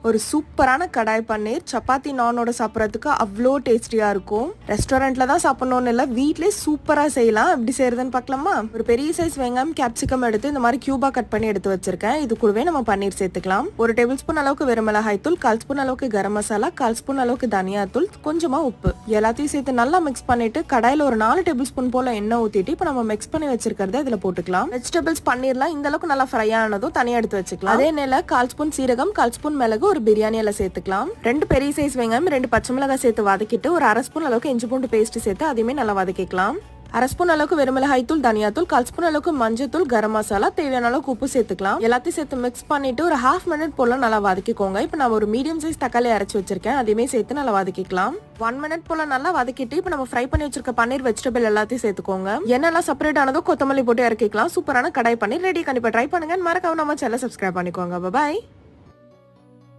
ஒரு சூப்பரான கடாய் பன்னீர் சப்பாத்தி நானோட சாப்பிட்றதுக்கு அவ்வளோ டேஸ்டியா இருக்கும். ரெஸ்டாரண்ட்ல தான் சாப்பிடணும்னு இல்லை, வீட்லயே சூப்பரா செய்யலாம். எப்படி செய்யறதுன்னு பார்க்கலாமா? ஒரு பெரிய சைஸ் வெங்காயம் கேப்சிகம் எடுத்து இந்த மாதிரி கியூபா கட் பண்ணி எடுத்து வச்சிருக்கேன். இது கூடவே நம்ம பன்னீர் சேர்த்துக்கலாம். ஒரு டேபிள் ஸ்பூன் அளவுக்கு வெறும் மிளகாய் தூள், 1/4 ஸ்பூன் அளவுக்கு கரம் மசாலா, 1/4 ஸ்பூன் அளவுக்கு தனியா தூள், கொஞ்சமா உப்பு எல்லாத்தையும் சேர்த்து நல்லா மிக்ஸ் பண்ணிட்டு கடாயில ஒரு 4 டேபிள் ஸ்பூன் போல எண்ணெய் ஊத்திட்டு இப்ப நம்ம மிக்ஸ் பண்ணி வச்சிருக்கிறத இதுல போட்டுக்கலாம். வெஜிடபிள்ஸ் பன்னீர்லாம் இந்த அளவுக்கு நல்லா ஃப்ரை ஆனதும் தனியா எடுத்து வச்சுக்கலாம். அதே நேர 1/4 ஸ்பூன் சீரகம், 1/4 ஸ்பூன் மிளகு, ஒரு பிரியாணி எல்லாம் சேர்த்துக்கலாம். 2 பெரிய சைஸ் வெங்காயம், 2 பச்சை மிளகாய் சேர்த்து வதக்கிட்டு ஒரு 1/2 ஸ்பூன் அளவுக்கு இஞ்சி பூண்டு பேஸ்ட் சேர்த்து அதையுமே நல்லா வதக்கிக்கலாம். 1/2 ஸ்பூன் அளவுக்கு வெறும் மிளகாய் தூள், தனியா தூள், 1/4 ஸ்பூன் அளவுக்கு மஞ்சள் தூள், கரம் மசாலா, தேவையான அளவுக்கு உப்பு சேர்த்துக்கலாம். எல்லாத்தையும் சேர்த்து மிக்ஸ் பண்ணிட்டு ஒரு 1/2 மினிட் போல நல்லா வதக்கிக்கோங்க. இப்போ நான் ஒரு மீடியம் சைஸ் தக்காளி அரைச்சு வச்சிருக்கேன், அதையுமே சேர்த்து நல்லா வதக்கிக்கலாம். 1 மினிட் போல நல்லா வதக்கிட்டு இப்போ நம்ம ஃப்ரை பண்ணி வச்சிருக்க பன்னீர் வெஜிடபிள் எல்லாத்தையும் சேர்த்துக்கோங்க. எண்ணெல்லாம் செப்பரேட் ஆனதும் கொத்தமல்லி போட்டு இறக்கிக்கலாம். சூப்பரான கடாய் பன்னீர் ரெடி. கண்டிப்பா ட்ரை பண்ணுங்க. மறக்காம நம்ம சேனலை சப்ஸ்கிரைப் பண்ணிக்கோங்க. பாய்.